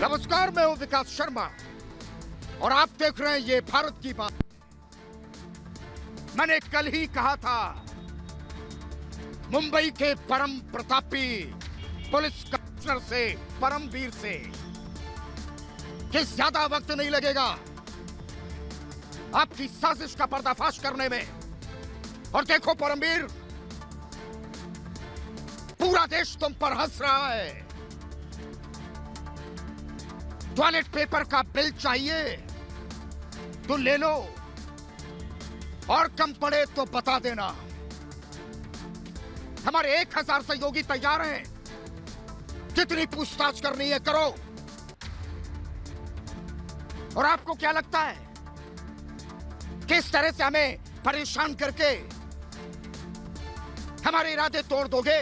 नमस्कार, मैं हूं विकास शर्मा और आप देख रहे हैं ये भारत की बात। मैंने कल ही कहा था मुंबई के परम प्रतापी पुलिस कमिश्नर से, परमवीर से, कि ज्यादा वक्त नहीं लगेगा आपकी साजिश का पर्दाफाश करने में। और देखो परमवीर, पूरा देश तुम पर हंस रहा है। टॉयलेट पेपर का बिल चाहिए तो ले लो, और कम पड़े तो बता देना। हमारे 1000 सहयोगी तैयार हैं, जितनी पूछताछ करनी है करो। और आपको क्या लगता है किस तरह से हमें परेशान करके हमारे इरादे तोड़ दोगे?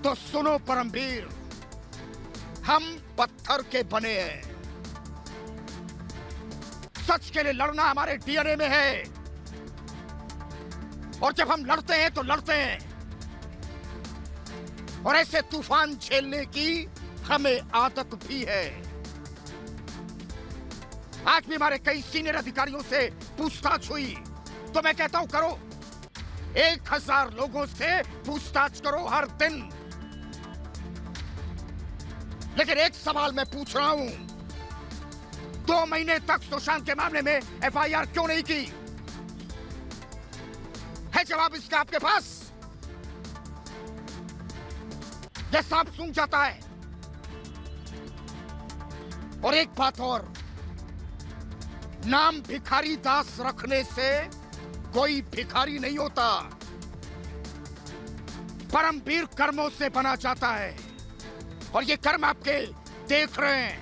तो सुनो परमवीर, हम पत्थर के बने हैं। सच के लिए लड़ना हमारे डीएनए में है, और जब हम लड़ते हैं तो लड़ते हैं। और ऐसे तूफान झेलने की हमें आदत भी है। आज भी हमारे कई सीनियर अधिकारियों से पूछताछ हुई, तो मैं कहता हूं करो। 1000 लोगों से पूछताछ करो हर दिन। लेकिन एक सवाल मैं पूछ रहा हूं, 2 महीने तक सुशांत के मामले में एफआईआर क्यों नहीं की? है जवाब इसका आपके पास? यह सांप सूंघ जाता है। और एक बात और, नाम भिखारी दास रखने से कोई भिखारी नहीं होता। परमवीर कर्मों से बना जाता है, और ये कर्म आपके देख रहे हैं,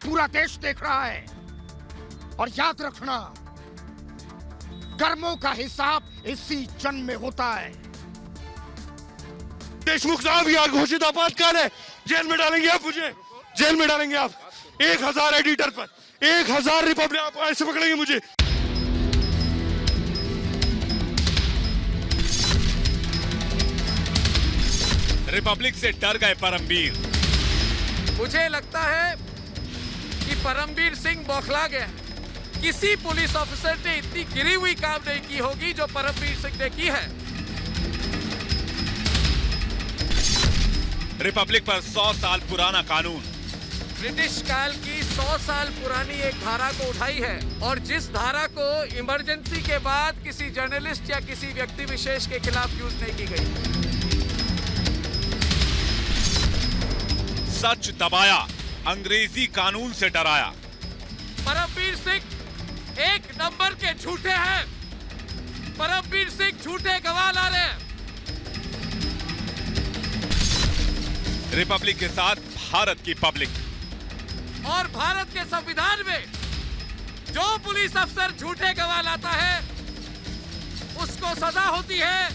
पूरा देश देख रहा है। और याद रखना, कर्मों का हिसाब इसी जन्म में होता है। देशमुख साहब, यह घोषित आपातकाल है। जेल में डालेंगे आप मुझे, जेल में डालेंगे आप। 1000 एडिटर पर 1000 रिपब्लिक आप ऐसे पकड़ेंगे मुझे। रिपब्लिक से डर गए परमवीर। मुझे लगता है कि परमवीर सिंह बौखला गया। किसी पुलिस ऑफिसर ने इतनी गिरी हुई काम नहीं की होगी जो परमवीर सिंह ने की है। रिपब्लिक पर 100 साल पुराना कानून, ब्रिटिश काल की 100 साल पुरानी एक धारा को उठाई है, और जिस धारा को इमरजेंसी के बाद किसी जर्नलिस्ट या किसी व्यक्ति विशेष के खिलाफ यूज नहीं की गई। सच दबाया, अंग्रेजी कानून से डराया। परमवीर सिंह 1 नंबर के झूठे हैं। परमवीर सिंह झूठे गवाह ला रहे हैं। रिपब्लिक के साथ भारत की पब्लिक। और भारत के संविधान में जो पुलिस अफसर झूठे गवाह लाता है उसको सजा होती है,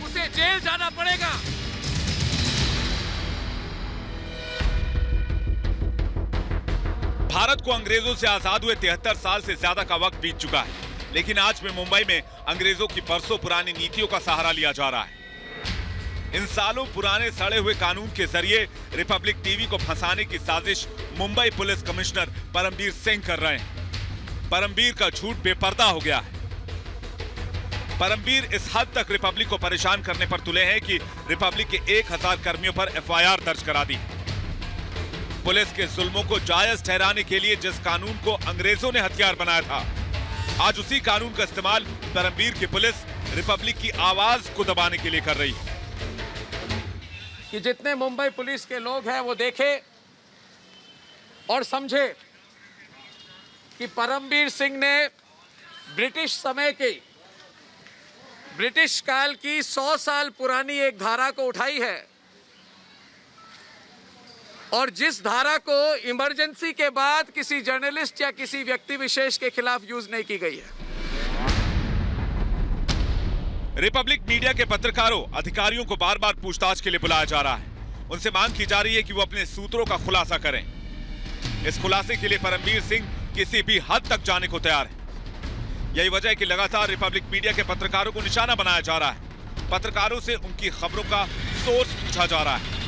उसे जेल जाना पड़ेगा। भारत को अंग्रेजों से आजाद हुए 73 साल से ज्यादा का वक्त बीत चुका है, लेकिन आज भी मुंबई में अंग्रेजों की बरसों पुरानी नीतियों का सहारा लिया जा रहा है। इन सालों पुराने सड़े हुए कानून के जरिए रिपब्लिक टीवी को फंसाने की साजिश मुंबई पुलिस कमिश्नर परमवीर सिंह कर रहे हैं। परमवीर का झूठ बेपर्दा हो गया है। परमवीर इस हद तक रिपब्लिक को परेशान करने पर तुले हैं कि रिपब्लिक के 1000 कर्मियों पर एफआईआर दर्ज करा दी। पुलिस के जुल्मों को जायज ठहराने के लिए जिस कानून को अंग्रेजों ने हथियार बनाया था, आज उसी कानून का इस्तेमाल परमवीर की पुलिस रिपब्लिक की आवाज को दबाने के लिए कर रही है। कि जितने मुंबई पुलिस के लोग हैं वो देखे और समझे कि परमवीर सिंह ने ब्रिटिश समय की, ब्रिटिश काल की 100 साल पुरानी एक धारा को उठाई है, और जिस धारा को इमरजेंसी के बाद किसी जर्नलिस्ट या किसी व्यक्ति विशेष के खिलाफ यूज नहीं की गई है। रिपब्लिक मीडिया के पत्रकारों, अधिकारियों को बार बार पूछताछ के लिए बुलाया जा रहा है। उनसे मांग की जा रही है कि वो अपने सूत्रों का खुलासा करें। इस खुलासे के लिए परमवीर सिंह किसी भी हद तक जाने को तैयार है। यही वजह है कि लगातार रिपब्लिक मीडिया के पत्रकारों को निशाना बनाया जा रहा है। पत्रकारों से उनकी खबरों का सोर्स पूछा जा रहा है।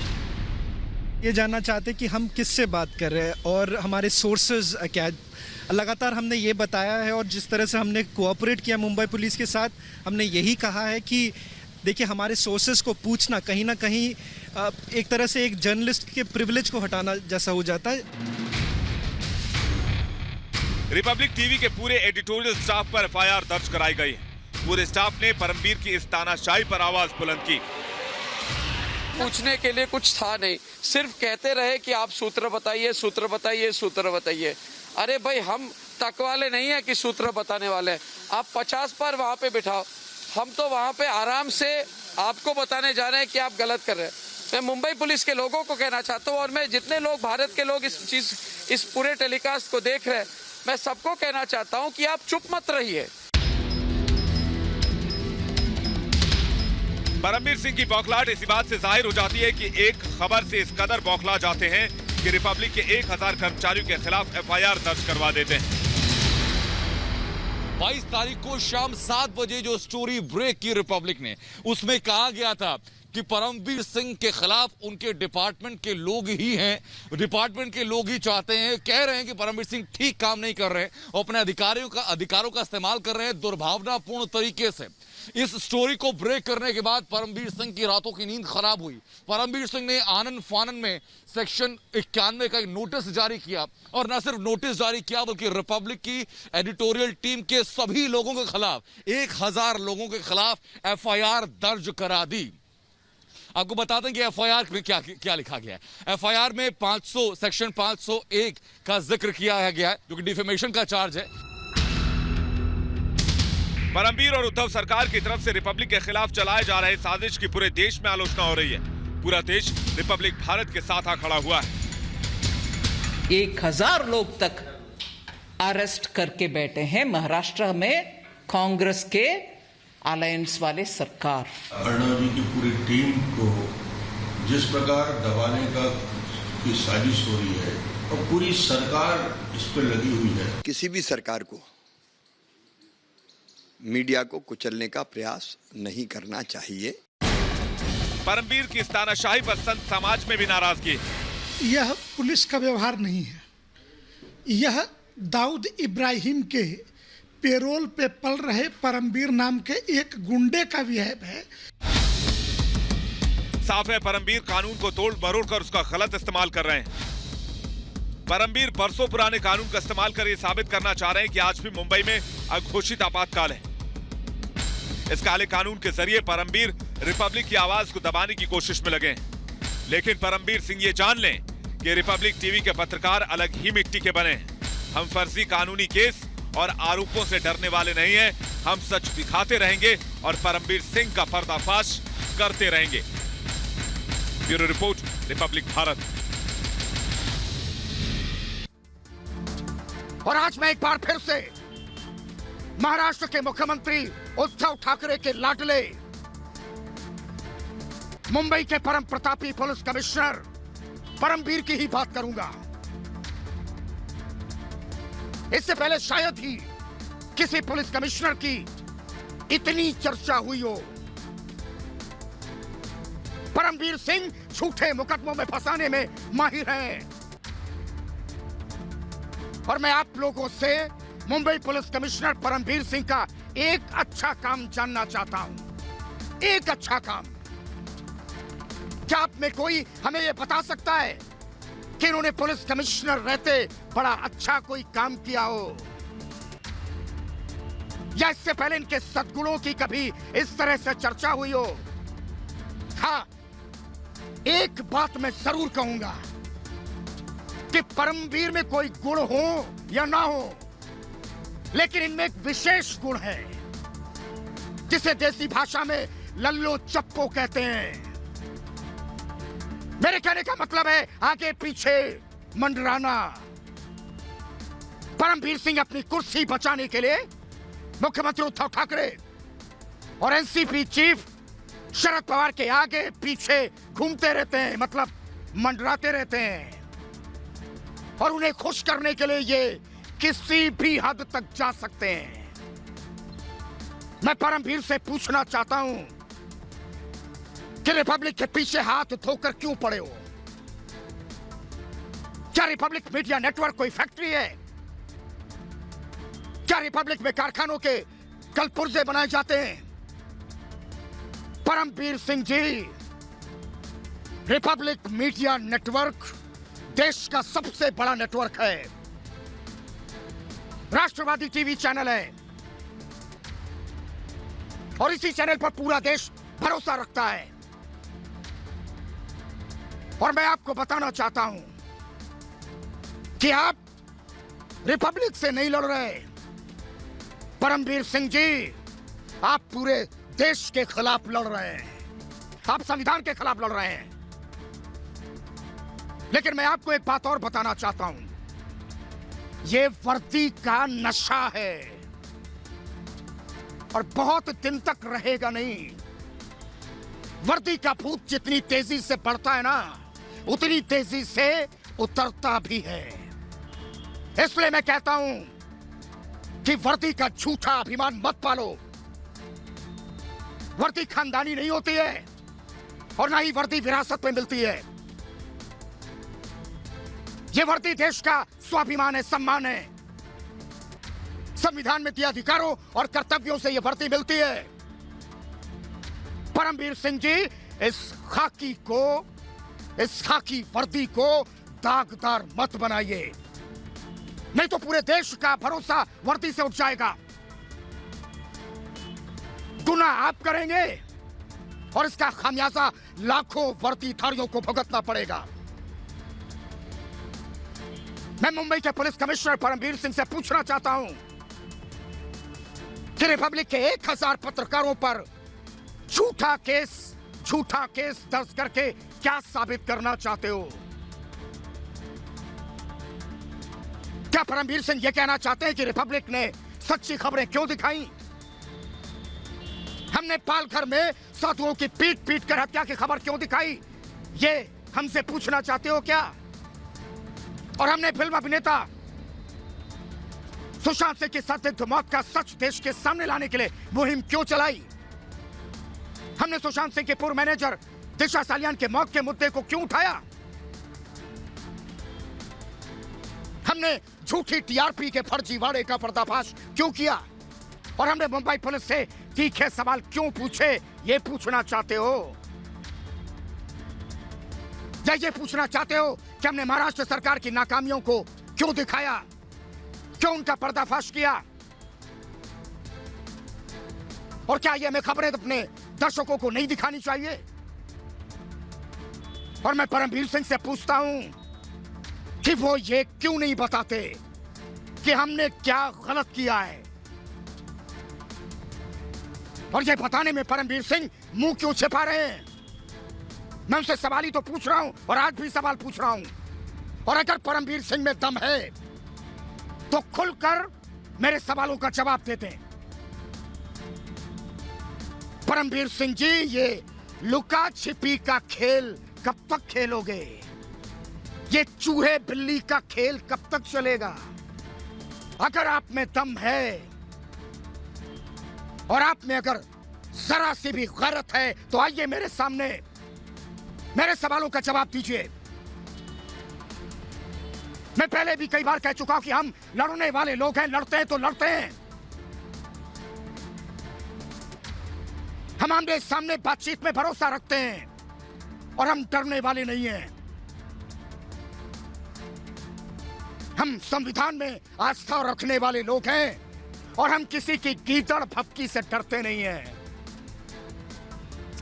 ये जानना चाहते कि हम किससे बात कर रहे हैं और हमारे सोर्सेज क्या है। लगातार हमने ये बताया है और जिस तरह से हमने कोऑपरेट किया मुंबई पुलिस के साथ, हमने यही कहा है कि देखिए हमारे सोर्सेज को पूछना कहीं ना कहीं एक तरह से एक जर्नलिस्ट के प्रिविलेज को हटाना जैसा हो जाता है। रिपब्लिक टीवी के पूरे एडिटोरियल स्टाफ पर एफआईआर दर्ज कराई गई है। पूरे स्टाफ ने परमबीर की इस तानाशाही पर आवाज बुलंद की। पूछने के लिए कुछ था नहीं, सिर्फ कहते रहे कि आप सूत्र बताइए, सूत्र बताइए, सूत्र बताइए। अरे भाई, हम तक वाले नहीं है कि सूत्र बताने वाले हैं। आप 50 बार वहां पे बिठाओ, हम तो वहां पे आराम से आपको बताने जा रहे हैं कि आप गलत कर रहे हैं। मैं मुंबई पुलिस के लोगों को कहना चाहता हूँ और मैं जितने लोग भारत के लोग इस पूरे टेलीकास्ट को देख रहे हैं, मैं सबको कहना चाहता हूँ कि आप चुप मत रहिए। परमबीर सिंह की बौखलाहट इसी बात से जाहिर हो जाती है कि एक खबर से इस कदर बौखला जाते हैं कि रिपब्लिक के 1000 कर्मचारियों के खिलाफ एफआईआर दर्ज करवा देते हैं। 22 तारीख को शाम 7 बजे जो स्टोरी ब्रेक की रिपब्लिक ने, उसमें कहा गया था कि परमबीर सिंह के खिलाफ उनके डिपार्टमेंट के लोग ही हैं, डिपार्टमेंट के लोग ही चाहते हैं, कह रहे हैं कि परमबीर सिंह ठीक काम नहीं कर रहे हैं और अपने अधिकारों का इस्तेमाल कर रहे हैं दुर्भावनापूर्ण तरीके से। इस स्टोरी को ब्रेक करने के बाद परमबीर सिंह की रातों की नींद खराब हुई। परमबीर सिंह ने आनन फानन में सेक्शन 91 का एक नोटिस जारी किया और न सिर्फ नोटिस जारी किया बल्कि रिपब्लिक की एडिटोरियल टीम के सभी लोगों के खिलाफ, 1000 लोगों के खिलाफ एफआईआर दर्ज करा दी। आपको बता दें कि एफआईआर में क्या लिखा गया है। एफआईआर में सेक्शन 501 का जिक्र किया गया है, जो कि डिफेमेशन का चार्ज है। परमबीर और उद्धव सरकार की तरफ से रिपब्लिक के खिलाफ चलाए जा रहे साजिश की पूरे देश में आलोचना हो रही है। पूरा देश रिपब्लिक भारत के साथ आ खड़ा हुआ है। 1000 लोग तक अरेस्ट करके बैठे हैं महाराष्ट्र में कांग्रेस के अलायंस वाले सरकार। अर्णव जी की पूरी टीम को जिस प्रकार दबाने की साजिश हो रही है और पूरी सरकार इस पर लगी हुई है। किसी भी सरकार को मीडिया को कुचलने का प्रयास नहीं करना चाहिए। परमबीर की तानाशाही पर संत समाज में भी नाराजगी है। यह पुलिस का व्यवहार नहीं है, यह दाऊद इब्राहिम के पेरोल पे पल रहे परमबीर नाम के एक गुंडे का विहेव है। साफ है परमबीर कानून को तोड़ मरोड़ कर उसका गलत इस्तेमाल कर रहे हैं। परमबीर बरसों पुराने कानून का इस्तेमाल कर ये साबित करना चाह रहे हैं कि आज भी मुंबई में अघोषित आपातकाल है। इस काले कानून के जरिए परमबीर रिपब्लिक की आवाज को दबाने की कोशिश में लगे हैं। लेकिन परमबीर सिंह ये जान लें कि रिपब्लिक टीवी के पत्रकार अलग ही मिट्टी के बने हैं। हम फर्जी कानूनी केस और आरोपों से डरने वाले नहीं हैं। हम सच दिखाते रहेंगे और परमबीर सिंह का पर्दाफाश करते रहेंगे। Bureau report, Republic Bharat. और आज मैं एक बार फिर से महाराष्ट्र के मुख्यमंत्री उद्धव ठाकरे के लाडले मुंबई के परम प्रतापी पुलिस कमिश्नर परमबीर की ही बात करूंगा। इससे पहले शायद ही किसी पुलिस कमिश्नर की इतनी चर्चा हुई हो। परमबीर सिंह झूठे मुकदमों में फंसाने में माहिर हैं और मैं आप लोगों से मुंबई पुलिस कमिश्नर परमबीर सिंह का एक अच्छा काम जानना चाहता हूं। एक अच्छा काम। क्या आप में कोई हमें यह बता सकता है कि इन्होंने पुलिस कमिश्नर रहते बड़ा अच्छा कोई काम किया हो, या इससे पहले इनके सद्गुणों की कभी इस तरह से चर्चा हुई हो? हाँ, एक बात मैं जरूर कहूंगा कि परमबीर में कोई गुण हो या ना हो, लेकिन इनमें एक विशेष गुण है जिसे देसी भाषा में लल्लो चप्पो कहते हैं। मेरे कहने का मतलब है आगे पीछे मंडराना। परमबीर सिंह अपनी कुर्सी बचाने के लिए मुख्यमंत्री उद्धव ठाकरे और एनसीपी चीफ शरद पवार के आगे पीछे घूमते रहते हैं, मतलब मंडराते रहते हैं। और उन्हें खुश करने के लिए ये किसी भी हद तक जा सकते हैं। मैं परमबीर से पूछना चाहता हूं कि रिपब्लिक के पीछे हाथ धोकर क्यों पड़े हो? क्या रिपब्लिक मीडिया नेटवर्क कोई फैक्ट्री है? क्या रिपब्लिक में कारखानों के कलपुर्जे बनाए जाते हैं? Paramvir Singh ji, Republic media network देश का सबसे बड़ा नेटवर्क है, राष्ट्रवादी टीवी चैनल है और इसी चैनल पर पूरा देश भरोसा रखता है। और मैं आपको बताना चाहता हूं कि आप रिपब्लिक से नहीं लड़ रहे, परमवीर सिंह जी, आप पूरे देश के खिलाफ लड़ रहे हैं, आप संविधान के खिलाफ लड़ रहे हैं। लेकिन मैं आपको एक बात और बताना चाहता हूं, ये वर्दी का नशा है और बहुत दिन तक रहेगा नहीं। वर्दी का भूत जितनी तेजी से बढ़ता है ना, उतनी तेजी से उतरता भी है। इसलिए मैं कहता हूं कि वर्दी का झूठा अभिमान मत पालो। वर्दी खानदानी नहीं होती है और ना ही वर्दी विरासत में मिलती है। ये वर्दी देश का स्वाभिमान है, सम्मान है। संविधान में दिए अधिकारों और कर्तव्यों से ये वर्दी मिलती है। परमवीर सिंह जी, इस खाकी वर्दी को दागदार मत बनाइए, नहीं तो पूरे देश का भरोसा वर्दी से उठ जाएगा। गुनाह आप करेंगे और इसका खामियाजा लाखों वर्दीधारियों को भुगतना पड़ेगा। मैं मुंबई के पुलिस कमिश्नर परमवीर सिंह से पूछना चाहता हूं कि रिपब्लिक के 1000 पत्रकारों पर झूठा केस दर्ज करके क्या साबित करना चाहते हो? क्या परमवीर सिंह ये कहना चाहते हैं कि रिपब्लिक ने सच्ची खबरें क्यों दिखाई? हमने पालघर में साधुओं की पीट कर हत्या की खबर क्यों दिखाई? ये हमसे पूछना चाहते हो क्या? और हमने फिल्म अभिनेता सुशांत सिंह की संदिग्ध मौत का सच देश के सामने लाने के लिए मुहिम क्यों चलाई? हमने सुशांत सिंह के पूर्व मैनेजर दिशा सालियान के मौत के मुद्दे को क्यों उठाया? हमने झूठी टीआरपी के फर्जीवाड़े का पर्दाफाश क्यों किया? और हमने मुंबई पुलिस से तीखे सवाल क्यों पूछे? ये पूछना चाहते हो? या ये पूछना चाहते हो कि हमने महाराष्ट्र सरकार की नाकामियों को क्यों दिखाया, क्यों उनका पर्दाफाश किया? और क्या ये हमें खबरें अपने दर्शकों को नहीं दिखानी चाहिए? और मैं परमवीर सिंह से पूछता हूं कि वो ये क्यों नहीं बताते कि हमने क्या गलत किया है? और ये बताने में परमवीर सिंह मुंह क्यों छिपा रहे हैं? मैं उनसे सवाल ही तो पूछ रहा हूं और आज भी सवाल पूछ रहा हूं। और अगर परमवीर सिंह में दम है तो खुलकर मेरे सवालों का जवाब देते हैं। परमवीर सिंह जी, ये लुका छिपी का खेल कब तक खेलोगे? ये चूहे बिल्ली का खेल कब तक चलेगा? अगर आप में दम है और आप में अगर जरा सी भी गैरत है तो आइए मेरे सामने, मेरे सवालों का जवाब दीजिए। मैं पहले भी कई बार कह चुका हूं कि हम लड़ने वाले लोग हैं, लड़ते हैं तो लड़ते हैं। हम आमने सामने बातचीत में भरोसा रखते हैं और हम डरने वाले नहीं हैं। हम संविधान में आस्था रखने वाले लोग हैं और हम किसी की गीदड़ भपकी से डरते नहीं हैं।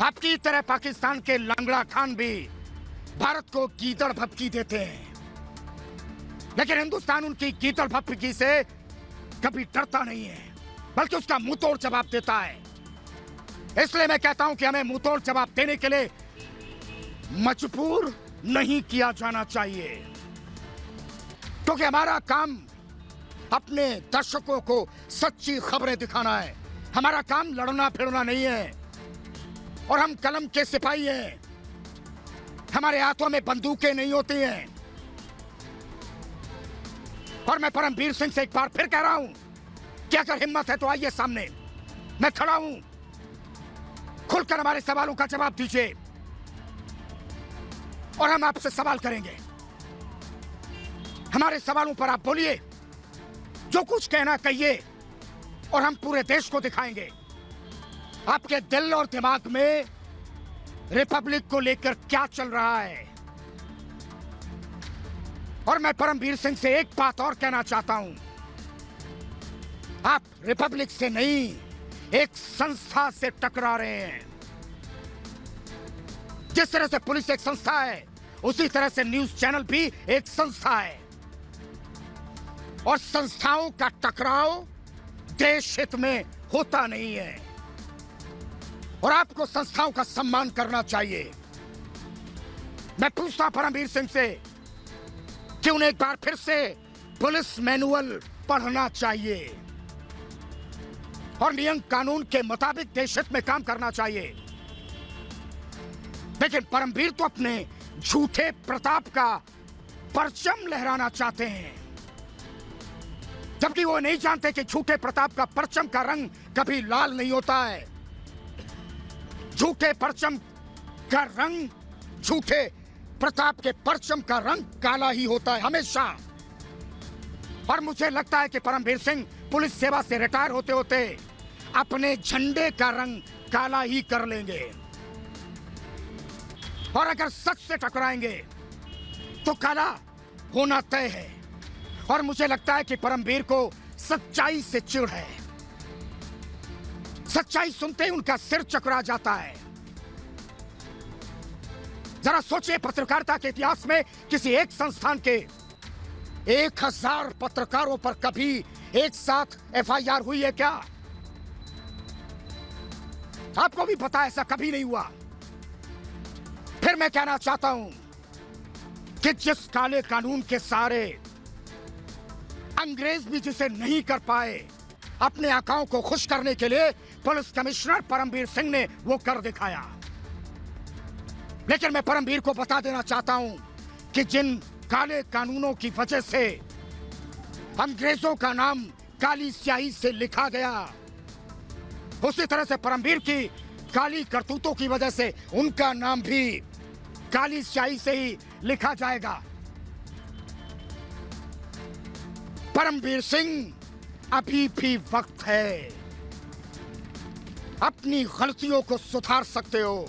आपकी तरह पाकिस्तान के लंगड़ा खान भी भारत को गीदड़ भपकी देते हैं, लेकिन हिंदुस्तान उनकी गीदड़ भपकी से कभी डरता नहीं है, बल्कि उसका मुंहतोड़ जवाब देता है। इसलिए मैं कहता हूं कि हमें मुंहतोड़ जवाब देने के लिए मजबूर नहीं किया जाना चाहिए, क्योंकि हमारा काम अपने दर्शकों को सच्ची खबरें दिखाना है। हमारा काम लड़ना फिरना नहीं है और हम कलम के सिपाही हैं। हमारे हाथों में बंदूकें नहीं होती हैं। और मैं परमवीर सिंह से एक बार फिर कह रहा हूं कि अगर हिम्मत है तो आइए सामने, मैं खड़ा हूं, खुलकर हमारे सवालों का जवाब दीजिए और हम आपसे सवाल करेंगे। हमारे सवालों पर आप बोलिए, जो कुछ कहना कहिए, और हम पूरे देश को दिखाएंगे आपके दिल और दिमाग में रिपब्लिक को लेकर क्या चल रहा है। और मैं परमवीर सिंह से एक बात और कहना चाहता हूं, आप रिपब्लिक से नहीं, एक संस्था से टकरा रहे हैं। जिस तरह से पुलिस एक संस्था है, उसी तरह से न्यूज चैनल भी एक संस्था है, और संस्थाओं का टकराव देश हित में होता नहीं है, और आपको संस्थाओं का सम्मान करना चाहिए। मैं पूछता परमवीर सिंह से कि उन्हें एक बार फिर से पुलिस मैनुअल पढ़ना चाहिए और नियम कानून के मुताबिक देश हित में काम करना चाहिए। लेकिन परमवीर तो अपने झूठे प्रताप का परचम लहराना चाहते हैं, जबकि वो नहीं जानते कि झूठे प्रताप का परचम का रंग कभी लाल नहीं होता है। झूठे परचम का रंग, झूठे प्रताप के परचम का रंग काला ही होता है हमेशा। और मुझे लगता है कि परमवीर सिंह पुलिस सेवा से रिटायर होते होते अपने झंडे का रंग काला ही कर लेंगे, और अगर सच से टकराएंगे तो काला होना तय है। और मुझे लगता है कि परमवीर को सच्चाई से चिढ़ है। सच्चाई सुनते ही उनका सिर चकरा जाता है। जरा सोचिए, पत्रकारिता के इतिहास में किसी एक संस्थान के 1000 पत्रकारों पर कभी एक साथ एफआईआर हुई है क्या? आपको भी पता है ऐसा कभी नहीं हुआ। फिर मैं कहना चाहता हूं कि जिस काले कानून के सारे अंग्रेज भी जिसे नहीं कर पाए, अपने आकाओं को खुश करने के लिए पुलिस कमिश्नर परमवीर सिंह ने वो कर दिखाया। लेकिन मैं परमवीर को बता देना चाहता हूं कि जिन काले कानूनों की वजह से अंग्रेजों का नाम काली स्याही से लिखा गया, उसी तरह से परमवीर की काली करतूतों की वजह से उनका नाम भी काली स्याही से ही लिखा जाएगा। परमवीर सिंह, अभी भी वक्त है, अपनी गलतियों को सुधार सकते हो,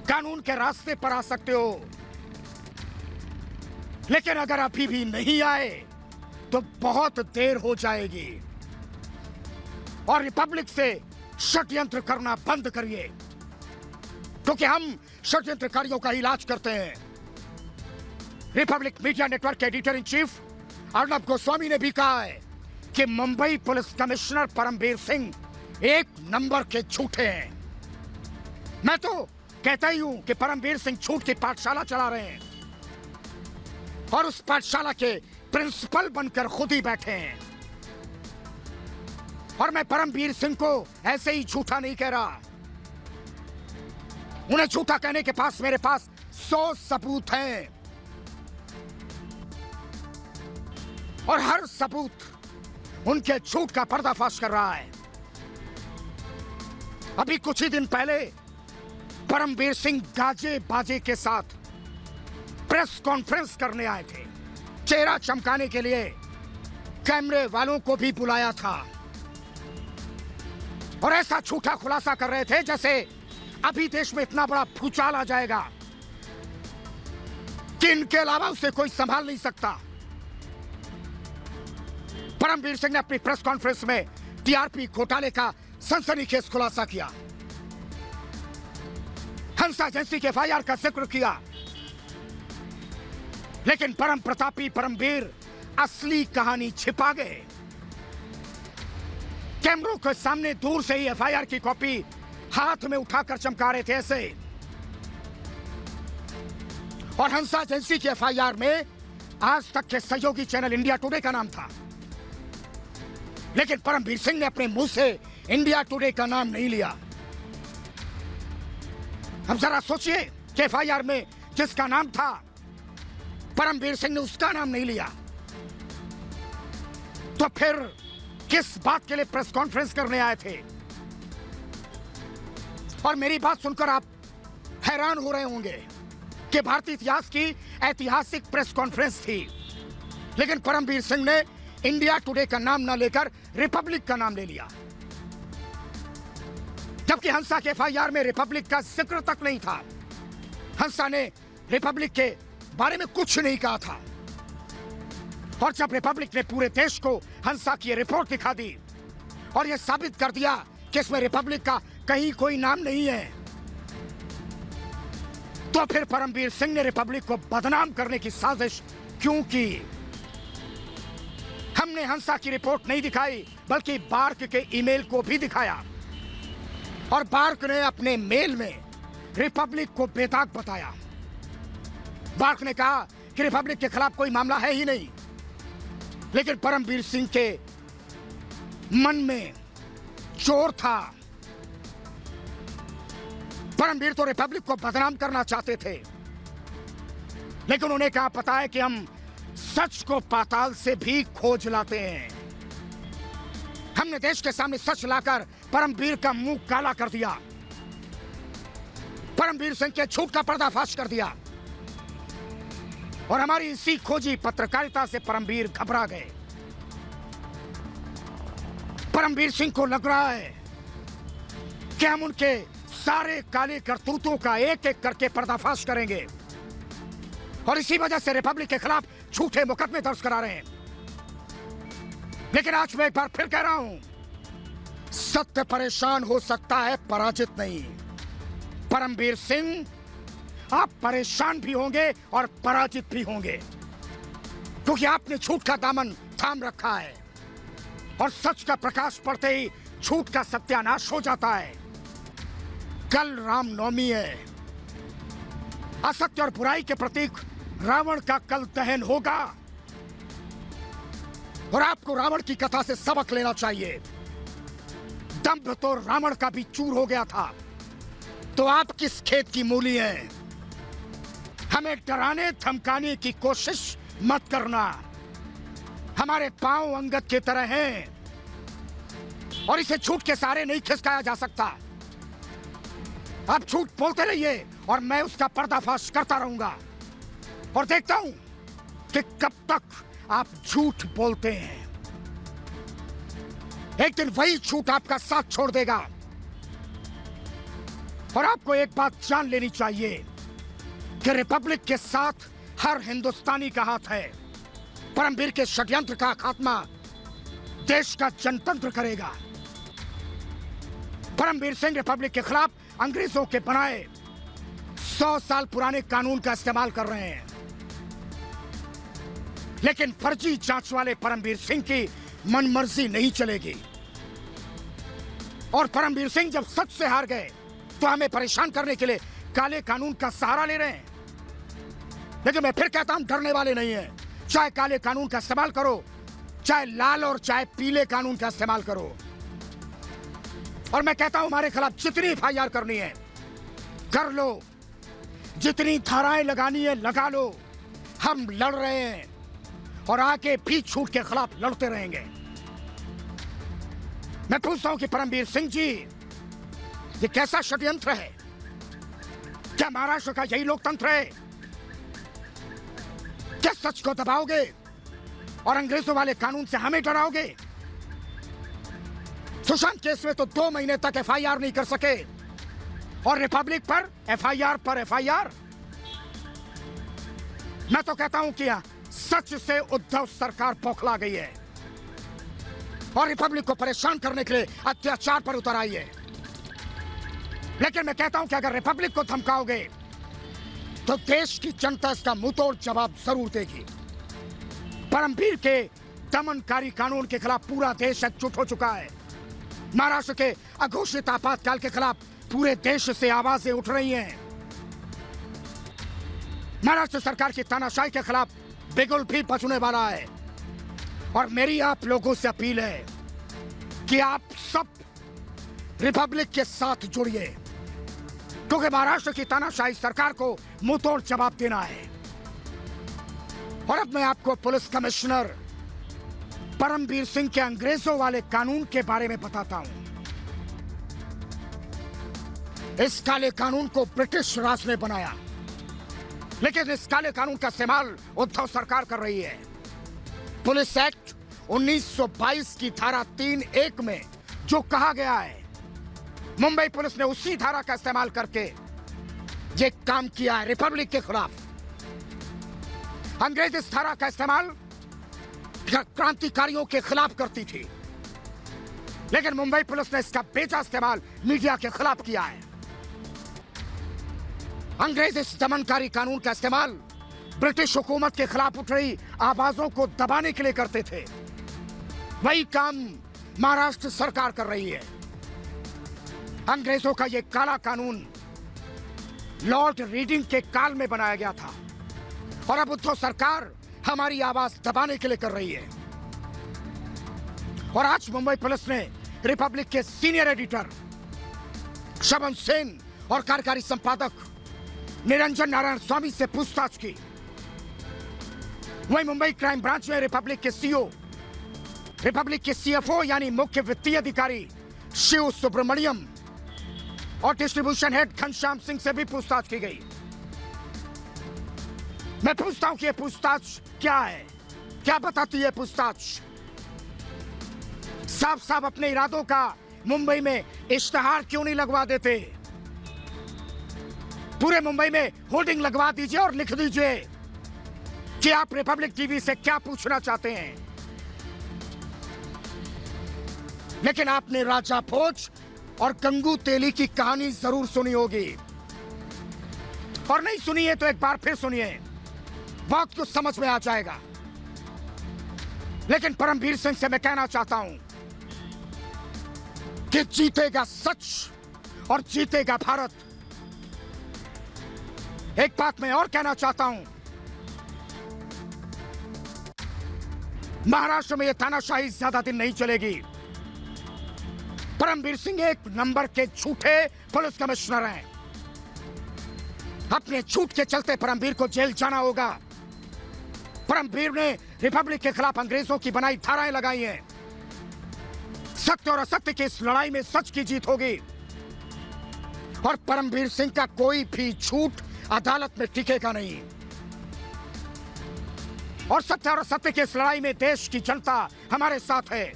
कानून के रास्ते पर आ सकते हो। लेकिन अगर अभी भी नहीं आए तो बहुत देर हो जाएगी। और रिपब्लिक से षड्यंत्र करना बंद करिए, क्योंकि हम षड्यंत्रकारियों का इलाज करते हैं। रिपब्लिक मीडिया नेटवर्क के editor in chief Arnab Goswami ने भी कहा है कि मुंबई पुलिस कमिश्नर परमवीर सिंह एक नंबर के झूठे हैं। मैं तो कहता ही हूं कि परमवीर सिंह झूठ की पाठशाला चला रहे हैं, और उस पाठशाला के प्रिंसिपल बनकर खुद ही बैठे हैं। और मैं परमवीर सिंह को ऐसे ही झूठा नहीं कह रहा। उन्हें झूठा कहने के पास मेरे पास 100 सबूत हैं, और हर सबूत उनके झूठ का पर्दाफाश कर रहा है। अभी कुछ ही दिन पहले परमवीर सिंह गाजे बाजे के साथ प्रेस कॉन्फ्रेंस करने आए थे। चेहरा चमकाने के लिए कैमरे वालों को भी बुलाया था, और ऐसा झूठा खुलासा कर रहे थे जैसे अभी देश में इतना बड़ा भूचाल आ जाएगा कि इनके अलावा उसे कोई संभाल नहीं सकता। परमवीर सिंह ने अपनी प्रेस कॉन्फ्रेंस में टीआरपी घोटाले का सनसनीखेज खुलासा किया, हंसा एजेंसी के एफआईआर का जिक्र किया। लेकिन परम प्रतापी परमवीर असली कहानी छिपा गए। कैमरों के सामने दूर से ही एफआईआर की कॉपी हाथ में उठाकर चमका रहे थे ऐसे। और हंसा एजेंसी की एफआईआर में आज तक के सहयोगी चैनल इंडिया टुडे का नाम था, लेकिन परमवीर सिंह ने अपने मुंह से इंडिया टुडे का नाम नहीं लिया। हम जरा सोचिए कि एफआईआर में जिसका नाम था परमवीर सिंह ने उसका नाम नहीं लिया, तो फिर किस बात के लिए प्रेस कॉन्फ्रेंस करने आए थे? और मेरी बात सुनकर आप हैरान हो रहे होंगे कि भारतीय इतिहास की ऐतिहासिक प्रेस कॉन्फ्रेंस थी, लेकिन परमवीर सिंह ने इंडिया टुडे का नाम ना लेकर रिपब्लिक का नाम ले लिया, जबकि हंसा के एफआईआर में रिपब्लिक का जिक्र तक नहीं था। हंसा ने रिपब्लिक के बारे में कुछ नहीं कहा था, और जब रिपब्लिक ने पूरे देश को हंसा की रिपोर्ट दिखा दी और यह साबित कर दिया कि इसमें रिपब्लिक का कहीं कोई नाम नहीं है, तो फिर परमवीर सिंह ने रिपब्लिक को बदनाम करने की साजिश क्यों की? हमने हंसा की रिपोर्ट नहीं दिखाई, बल्कि बार्क के ईमेल को भी दिखाया, और बार्क ने अपने मेल में रिपब्लिक को बेदाग बताया। बार्क ने कहा कि रिपब्लिक के खिलाफ कोई मामला है ही नहीं, लेकिन परमवीर सिंह के मन में चोर था। परमवीर तो रिपब्लिक को बदनाम करना चाहते थे, लेकिन उन्हें कहा पता है कि हम सच को पाताल से भी खोज लाते हैं। हमने देश के सामने सच लाकर परमवीर का मुंह काला कर दिया, परमवीर सिंह के झूठ का पर्दाफाश कर दिया, और हमारी इसी खोजी पत्रकारिता से परमवीर घबरा गए। परमवीर सिंह को लग रहा है कि हम उनके सारे काले करतूतों का एक एक करके पर्दाफाश करेंगे, और इसी वजह से रिपब्लिक के खिलाफ झूठे मुकदमे दर्ज करा रहे हैं। लेकिन आज मैं एक बार फिर कह रहा हूं, सत्य परेशान हो सकता है, पराजित नहीं। परमवीर सिंह, आप परेशान भी होंगे और पराजित भी होंगे, क्योंकि आपने झूठ का दामन थाम रखा है, और सच का प्रकाश पड़ते ही झूठ का सत्यानाश हो जाता है। कल रामनवमी है, असत्य और बुराई के प्रतीक रावण का कल दहन होगा, और आपको रावण की कथा से सबक लेना चाहिए। दंभ तो रावण का भी चूर हो गया था, तो आप किस खेत की मूली हैं? हमें डराने धमकाने की कोशिश मत करना। हमारे पांव अंगद की तरह हैं, और इसे झूठ के सहारे नहीं खिसकाया जा सकता। आप झूठ बोलते रहिए और मैं उसका पर्दाफाश करता रहूंगा, और देखता हूं कि कब तक आप झूठ बोलते हैं। एक दिन वही झूठ आपका साथ छोड़ देगा। और आपको एक बात जान लेनी चाहिए कि रिपब्लिक के साथ हर हिंदुस्तानी का हाथ है। परमवीर के षड्यंत्र का खात्मा देश का जनतंत्र करेगा। परमवीर सिंह रिपब्लिक के खिलाफ अंग्रेजों के बनाए 100 साल पुराने कानून का इस्तेमाल कर रहे हैं, लेकिन फर्जी जांच वाले परमवीर सिंह की मनमर्जी नहीं चलेगी। और परमवीर सिंह जब सच से हार गए तो हमें परेशान करने के लिए काले कानून का सहारा ले रहे हैं। लेकिन मैं फिर कहता हूं, डरने वाले नहीं हैं। चाहे काले कानून का इस्तेमाल करो, चाहे लाल और चाहे पीले कानून का इस्तेमाल करो। और मैं कहता हूं, हमारे खिलाफ जितनी एफआईआर करनी है कर लो, जितनी धाराएं लगानी है लगा लो। हम लड़ रहे हैं और आगे भी झूठ के खिलाफ लड़ते रहेंगे। मैं पूछता हूं कि परमवीर सिंह जी, ये कैसा षड्यंत्र है? क्या महाराष्ट्र का यही लोकतंत्र है? क्या सच को दबाओगे और अंग्रेजों वाले कानून से हमें डराओगे? सुशांत केस में तो 2 महीने तक एफआईआर नहीं कर सके, और रिपब्लिक पर एफआईआर। मैं तो कहता हूं कि सच से उद्धव सरकार बौखला गई है और रिपब्लिक को परेशान करने के लिए अत्याचार पर उतर आई है। लेकिन मैं कहता हूं कि अगर रिपब्लिक को धमकाओगे तो देश की जनता इसका मुंहतोड़ जवाब जरूर देगी। परमवीर के दमनकारी कानून के खिलाफ पूरा देश एकजुट हो चुका है। महाराष्ट्र के अघोषित आपातकाल के खिलाफ पूरे देश से आवाजें उठ रही हैं। महाराष्ट्र सरकार की तानाशाही के खिलाफ बिगुल भी बचने वाला है। और मेरी आप लोगों से अपील है कि आप सब रिपब्लिक के साथ जुड़िए, क्योंकि महाराष्ट्र की तानाशाही सरकार को मुंहतोड़ जवाब देना है। और अब मैं आपको पुलिस कमिश्नर परमवीर सिंह के अंग्रेजों वाले कानून के बारे में बताता हूं। इस काले कानून को ब्रिटिश राज ने बनाया, लेकिन इस काले कानून का इस्तेमाल उद्धव सरकार कर रही है। पुलिस एक्ट 1922 की धारा 3(1) में जो कहा गया है, मुंबई पुलिस ने उसी धारा का इस्तेमाल करके ये काम किया है रिपब्लिक के खिलाफ। अंग्रेज इस धारा का इस्तेमाल क्रांतिकारियों के खिलाफ करती थी, लेकिन मुंबई पुलिस ने इसका बेजा इस्तेमाल मीडिया के खिलाफ किया है। अंग्रेज इस दमनकारी कानून का इस्तेमाल ब्रिटिश हुकूमत के खिलाफ उठ रही आवाजों को दबाने के लिए करते थे। वही काम महाराष्ट्र सरकार कर रही है। अंग्रेजों का यह काला कानून लॉर्ड रीडिंग के काल में बनाया गया था और अब उद्धव सरकार हमारी आवाज दबाने के लिए कर रही है। और आज मुंबई पुलिस ने रिपब्लिक के सीनियर एडिटर शबन सेन और कार्यकारी संपादक निरंजन नारायण स्वामी से पूछताछ की। वहीं मुंबई क्राइम ब्रांच में रिपब्लिक के सीएफओ यानी मुख्य वित्तीय अधिकारी शिव सुब्रमण्यम और डिस्ट्रीब्यूशन हेड घनश्याम सिंह से भी पूछताछ की गई। मैं पूछता हूं कि यह पूछताछ क्या है, क्या बताती है पूछताछ? साफ साफ अपने इरादों का मुंबई में इश्तेहार क्यों नहीं लगवा देते? पूरे मुंबई में होर्डिंग लगवा दीजिए और लिख दीजिए कि आप रिपब्लिक टीवी से क्या पूछना चाहते हैं। लेकिन आपने राजा भोज और गंगू तेली की कहानी जरूर सुनी होगी, और नहीं सुनी है तो एक बार फिर सुनिए, बहुत कुछ समझ में आ जाएगा। लेकिन परमवीर सिंह से मैं कहना चाहता हूं कि जीतेगा सच और जीतेगा भारत। एक बात मैं और कहना चाहता हूं, महाराष्ट्र में यह तानाशाही ज्यादा दिन नहीं चलेगी। परमवीर सिंह एक नंबर के झूठे पुलिस कमिश्नर हैं। अपने झूठ के चलते परमवीर को जेल जाना होगा। परमवीर ने रिपब्लिक के खिलाफ अंग्रेजों की बनाई धाराएं लगाई हैं। सत्य और असत्य की इस लड़ाई में सच की जीत होगी और परमवीर सिंह का कोई भी झूठ अदालत में टिकेगा नहीं। और सत्य और असत्य की इस लड़ाई में देश की जनता हमारे साथ है।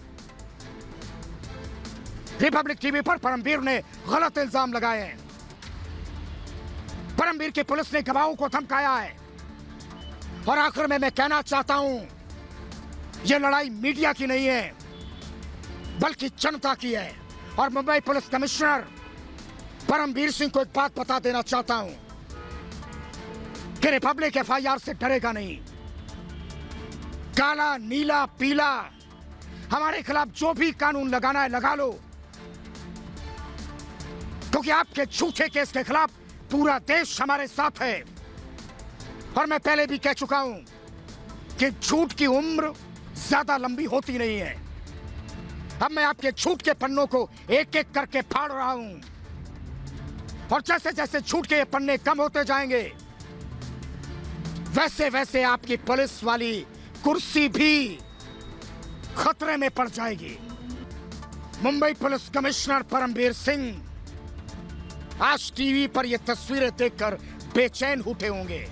रिपब्लिक टीवी पर परमवीर ने गलत इल्जाम लगाए हैं। परमवीर की पुलिस ने गवाहों को धमकाया है। और आखिर में मैं कहना चाहता हूं, यह लड़ाई मीडिया की नहीं है बल्कि जनता की है। और मुंबई पुलिस कमिश्नर परमवीर सिंह को एक बात बता देना चाहता हूं कि रिपब्लिक एफआईआर से डरेगा नहीं। काला, नीला, पीला, हमारे खिलाफ जो भी कानून लगाना है लगा लो, क्योंकि आपके झूठे केस के खिलाफ पूरा देश हमारे साथ है। और मैं पहले भी कह चुका हूं कि झूठ की उम्र ज्यादा लंबी होती नहीं है। अब मैं आपके झूठ के पन्नों को एक एक करके फाड़ रहा हूं, और जैसे जैसे झूठ के ये पन्ने कम होते जाएंगे, वैसे वैसे आपकी पुलिस वाली कुर्सी भी खतरे में पड़ जाएगी। मुंबई पुलिस कमिश्नर परमवीर सिंह आज टीवी पर ये तस्वीरें देखकर बेचैन उठे होंगे,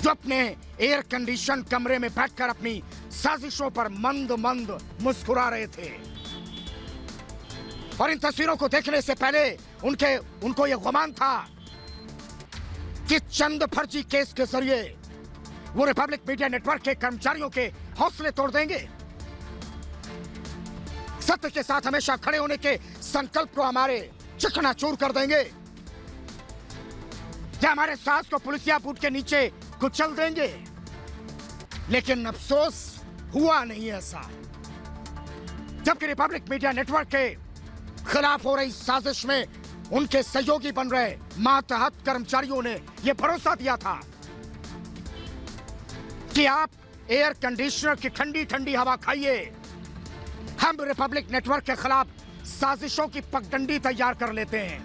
जो अपने एयर कंडीशन कमरे में बैठकर अपनी साजिशों पर मंद मंद मुस्कुरा रहे थे। और इन तस्वीरों को देखने से पहले उनको यह गुमान था कि चंद फर्जी केस के जरिए वो रिपब्लिक मीडिया नेटवर्क के कर्मचारियों के हौसले तोड़ देंगे। सत्य के साथ हमेशा खड़े होने के संकल्प को हमारे चकनाचूर कर देंगे, या हमारे साहस को पुलिसिया बूट के नीचे कुचल देंगे। लेकिन अफसोस हुआ नहीं ऐसा। जबकि रिपब्लिक मीडिया नेटवर्क के खिलाफ हो रही साजिश में उनके सहयोगी बन रहे मातहत कर्मचारियों ने यह भरोसा दिया था कि आप एयर कंडीशनर की ठंडी ठंडी हवा खाइए, हम रिपब्लिक नेटवर्क के खिलाफ साजिशों की पगडंडी तैयार कर लेते हैं,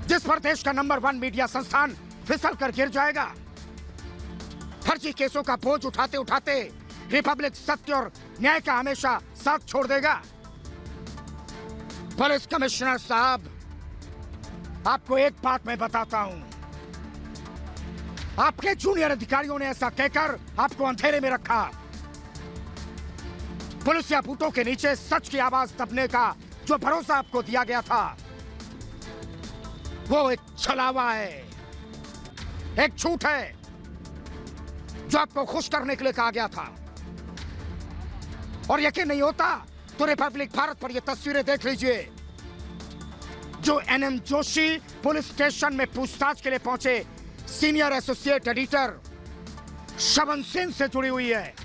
जिस पर देश का नंबर 1 मीडिया संस्थान फिसल कर गिर जाएगा। फर्जी केसों का बोझ उठाते उठाते रिपब्लिक सत्य और न्याय का हमेशा साथ छोड़ देगा। पुलिस कमिश्नर साहब, आपको एक बात मैं बताता हूं, आपके जूनियर अधिकारियों ने ऐसा कहकर आपको अंधेरे में रखा। पुलिस या बूटों के नीचे सच की आवाज दबने का जो भरोसा आपको दिया गया था, वो एक छलावा है, एक झूठ है जो आपको खुश करने के लिए कहा गया था। और यकीन नहीं होता तो रिपब्लिक भारत पर ये तस्वीरें देख लीजिए जो एनएम जोशी पुलिस स्टेशन में पूछताछ के लिए पहुंचे सीनियर एसोसिएट एडिटर शवन सिंह से जुड़ी हुई है।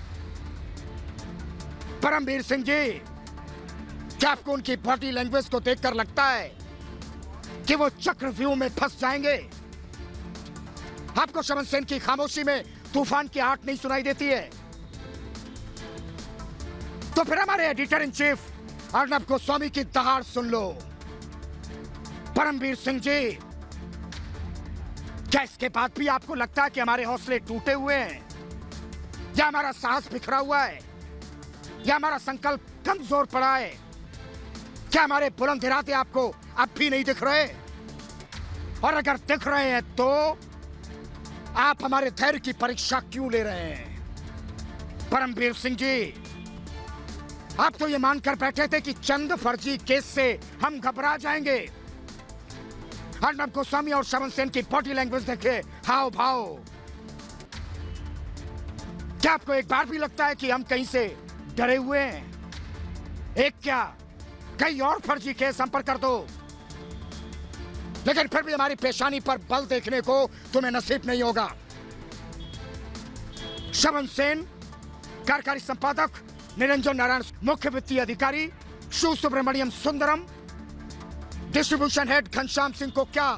परमवीर सिंह जी, क्या आपको उनकी बॉडी लैंग्वेज को देखकर लगता है कि वो चक्रव्यूह में फंस जाएंगे? आपको शवन सिंह की खामोशी में तूफान की आहट नहीं सुनाई देती है? तो फिर हमारे editor in chief Arnab Goswami की दहाड़ सुन लो। परमवीर सिंह जी, क्या इसके बाद भी आपको लगता है कि हमारे हौसले टूटे हुए हैं, या हमारा साहस बिखरा हुआ है, या हमारा संकल्प कमजोर पड़ा है? क्या हमारे बुलंद इरादे आपको अब भी नहीं दिख रहे? और अगर दिख रहे हैं तो आप हमारे धैर्य की परीक्षा क्यों ले रहे हैं? परमवीर सिंह जी, आप तो ये मानकर बैठे थे कि चंद फर्जी केस से हम घबरा जाएंगे। अर्नब गोस्वामी और शवन सेन की बॉडी लैंग्वेज देखे, हाव भाव। क्या आपको एक बार भी लगता है कि हम कहीं से डरे हुए हैं? एक क्या, कई और फर्जी केस हम पर कर दो, लेकिन फिर भी हमारी पेशानी पर बल देखने को तुम्हें नसीब नहीं होगा। शवन सेन, कार्यकारी संपादक निरंजन नारायण, मुख्य वित्तीय अधिकारी शिव सुब्रमण्यम सुंदरम, डिस्ट्रीब्यूशन हेड घनश्याम सिंह को क्या,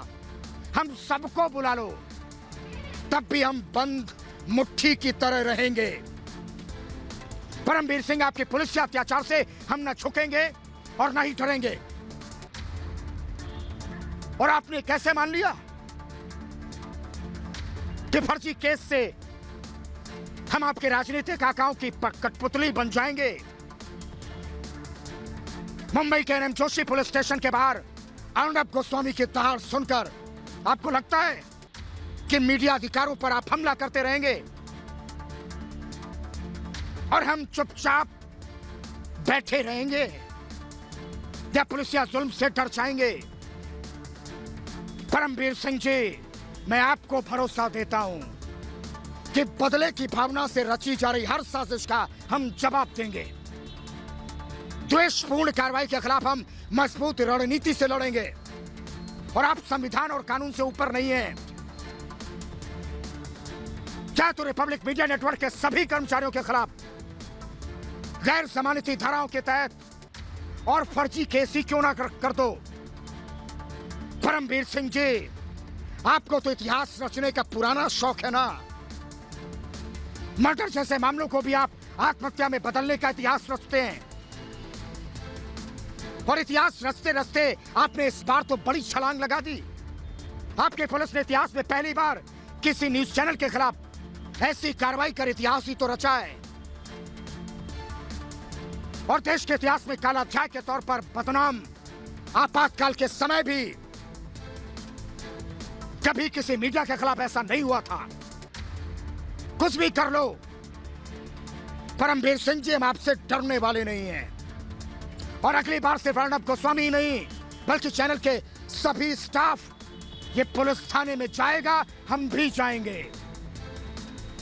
हम सबको बुला लो, तब भी हम बंद मुट्ठी की तरह रहेंगे। परमवीर सिंह, आपके पुलिस के अत्याचार से हम न झुकेंगे और न ही डरेंगे। और आपने कैसे मान लिया कि फर्जी केस से हम आपके राजनीतिक आकाओं की कठपुतली बन जाएंगे? मुंबई के एनएम जोशी पुलिस स्टेशन के बाहर अर्नब गोस्वामी की दहाड़ सुनकर आपको लगता है कि मीडिया अधिकारों पर आप हमला करते रहेंगे और हम चुपचाप बैठे रहेंगे, या पुलिस या जुल्म से डर जाएंगे? परमवीर सिंह जी, मैं आपको भरोसा देता हूं कि बदले की भावना से रची जा रही हर साजिश का हम जवाब देंगे। द्वेषपूर्ण कार्रवाई के खिलाफ हम मजबूत रणनीति से लड़ेंगे, और आप संविधान और कानून से ऊपर नहीं हैं। क्या तो रिपब्लिक मीडिया नेटवर्क के सभी कर्मचारियों के खिलाफ गैर जमानती धाराओं के तहत और फर्जी केस ही क्यों ना कर दो? परमवीर सिंह जी, आपको तो इतिहास रचने का पुराना शौक है ना। मर्डर जैसे मामलों को भी आप आत्महत्या में बदलने का इतिहास रचते हैं, और इतिहास रचते रचते आपने इस बार तो बड़ी छलांग लगा दी। आपके पुलिस ने इतिहास में पहली बार किसी न्यूज चैनल के खिलाफ ऐसी कार्रवाई कर इतिहास ही तो रचा है, और देश के इतिहास में काला अध्याय के तौर पर बदनाम। आपातकाल के समय भी कभी किसी मीडिया के खिलाफ ऐसा नहीं हुआ था। कुछ भी कर लो परमवीर सिंह जी, हम आपसे डरने वाले नहीं हैं, और अगली बार सिर्फ अर्नब गोस्वामी ही नहीं बल्कि चैनल के सभी स्टाफ ये पुलिस थाने में जाएगा, हम भी जाएंगे।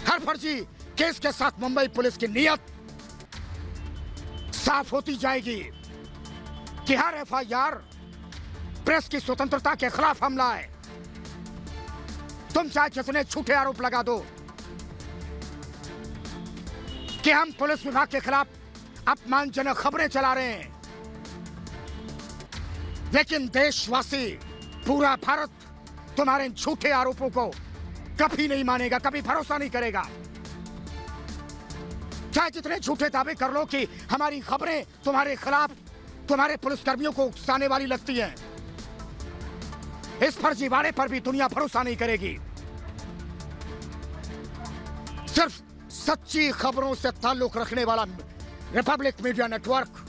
हर फर्जी केस के साथ मुंबई पुलिस की नीयत साफ होती जाएगी कि हर एफआईआर प्रेस की स्वतंत्रता के खिलाफ हमला है। तुम चाहे जितने झूठे आरोप लगा दो कि हम पुलिस विभाग के खिलाफ अपमानजनक खबरें चला रहे हैं, लेकिन देशवासी, पूरा भारत तुम्हारे इन झूठे आरोपों को कभी नहीं मानेगा, कभी भरोसा नहीं करेगा। चाहे जितने झूठे दावे कर लो कि हमारी खबरें तुम्हारे खिलाफ, तुम्हारे पुलिसकर्मियों को उकसाने वाली लगती हैं, इस फर्जीवाड़े पर भी दुनिया भरोसा नहीं करेगी। सिर्फ सच्ची खबरों से ताल्लुक रखने वाला रिपब्लिक मीडिया नेटवर्क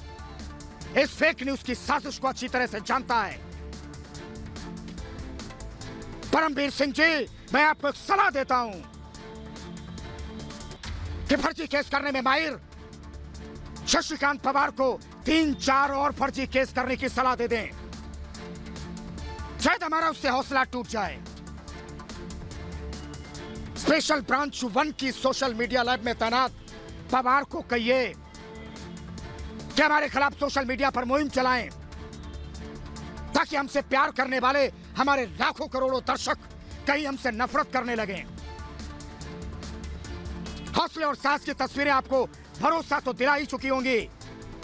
इस फेक न्यूज की साजिश को अच्छी तरह से जानता है। परमवीर सिंह जी, मैं आपको एक सलाह देता हूं कि फर्जी केस करने में माहिर शशिकांत पवार को 3-4 और फर्जी केस करने की सलाह दे दें। शायद हमारा उससे हौसला टूट जाए। स्पेशल ब्रांच 1 की सोशल मीडिया लैब में तैनात पवार को कहिए कि हमारे खिलाफ सोशल मीडिया पर मुहिम चलाएं, ताकि हमसे प्यार करने वाले हमारे लाखों करोड़ों दर्शक कहीं हमसे नफरत करने लगे। हौसले और साहस की तस्वीरें आपको भरोसा तो दिला ही चुकी होंगी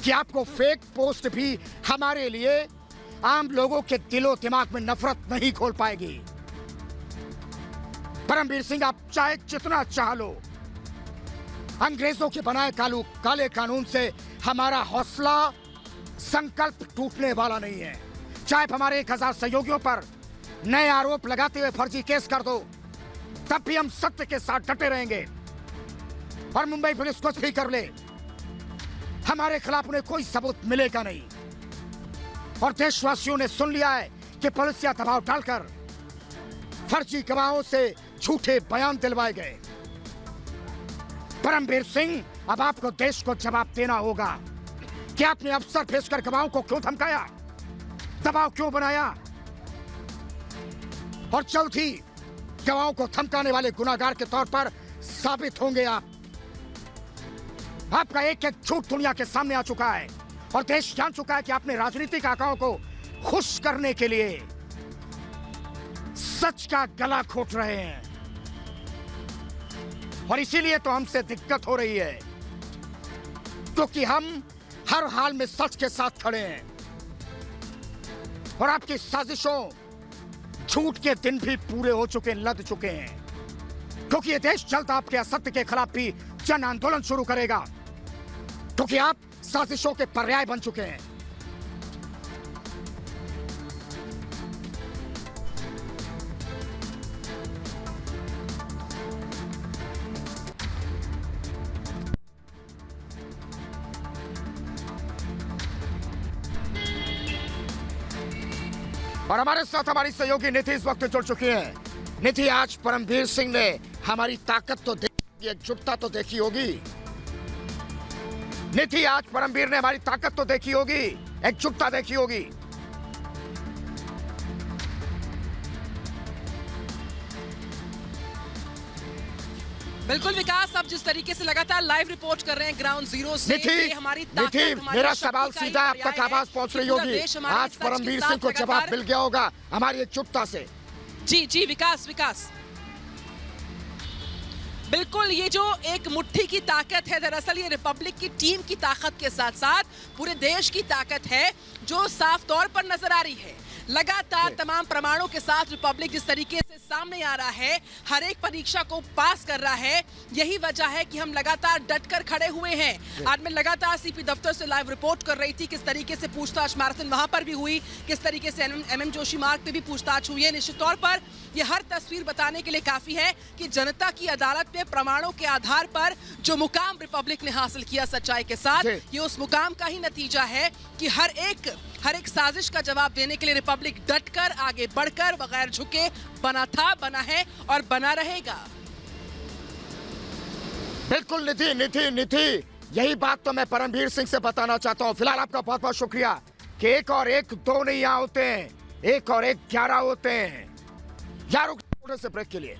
कि आपको फेक पोस्ट भी हमारे लिए आम लोगों के दिलो दिमाग में नफरत नहीं खोल पाएगी। परमवीर सिंह, आप चाहे जितना चाह लो, अंग्रेजों के बनाए काले कानून से हमारा हौसला संकल्प टूटने वाला नहीं है। चाहे हमारे 1000 सहयोगियों पर नए आरोप लगाते हुए फर्जी केस कर दो, तब भी हम सत्य के साथ डटे रहेंगे। और मुंबई पुलिस कुछ भी कर ले, हमारे खिलाफ उन्हें कोई सबूत मिलेगा नहीं। और देशवासियों ने सुन लिया है कि पुलिस या दबाव डालकर फर्जी गवाहों से झूठे बयान दिलवाए गए। परमवीर सिंह, अब आपको देश को जवाब देना होगा कि आपने अफसर भेजकर गवाहों को क्यों धमकाया, दबाव क्यों बनाया, और जल्द ही गवाहों को धमकाने वाले गुनाहगार के तौर पर साबित होंगे आप। आपका एक एक झूठ दुनिया के सामने आ चुका है और देश जान चुका है कि आपने राजनीतिक आकाओं को खुश करने के लिए सच का गला घोट रहे हैं। और इसीलिए तो हमसे दिक्कत हो रही है, क्योंकि हम हर हाल में सच के साथ खड़े हैं। और आपकी साजिशों, झूठ के दिन भी पूरे हो चुके, लद चुके हैं। क्योंकि ये देश जल्द आपके असत्य के खिलाफ भी जन आंदोलन शुरू करेगा, क्योंकि आप साजिशों के पर्याय बन चुके हैं। और हमारे साथ हमारी सहयोगी निधि इस वक्त जुड़ चुकी हैं। निधि, आज परमवीर सिंह ने हमारी ताकत तो देखी, एकजुटता तो देखी होगी। निधि, आज परमवीर ने हमारी ताकत तो देखी होगी, एकजुटता देखी होगी। बिल्कुल विकास, अब जिस तरीके से लगातार लाइव रिपोर्ट कर रहे हैं ग्राउंड जीरो से, हमारी ताकत, मेरा सवाल सीधा आप तक आवाज पहुंच रही होगी। आज परमवीर सिंह को जवाब मिल गया होगा हमारी एकजुटता से। जी विकास बिल्कुल, ये जो एक मुट्ठी की ताकत है, दरअसल ये रिपब्लिक की टीम की ताकत के साथ साथ पूरे देश की ताकत है, जो साफ तौर पर नजर आ रही है। लगातार तमाम प्रमाणों के साथ रिपब्लिक जिस तरीके से सामने आ रहा है, हर एक परीक्षा को पास कर रहा है, यही वजह है कि हम लगातार डटकर खड़े हुए हैं। आज मैं लगातार सीपी दफ्तर से लाइव रिपोर्ट कर रही थी, किस तरीके से पूछताछ मैराथन वहां पर भी हुई, किस तरीके से एमएम जोशी मार्ग पे भी पूछताछ हुई है। निश्चित तौर पर यह हर तस्वीर बताने के लिए काफी है कि जनता की अदालत में प्रमाणों के आधार पर जो मुकाम रिपब्लिक ने हासिल किया सच्चाई के साथ, ये उस मुकाम का ही नतीजा है कि हर एक साजिश का जवाब देने के लिए रिपब्लिक डटकर आगे बढ़कर बगैर झुके बना था, बना है और बना रहेगा। बिल्कुल निधि, यही बात तो मैं परमवीर सिंह से बताना चाहता हूँ। फिलहाल आपका बहुत बहुत शुक्रिया कि 1 और 1 2 नहीं यहाँ होते हैं, 1 और 1 11 होते हैं। यार, से ब्रेक के लिए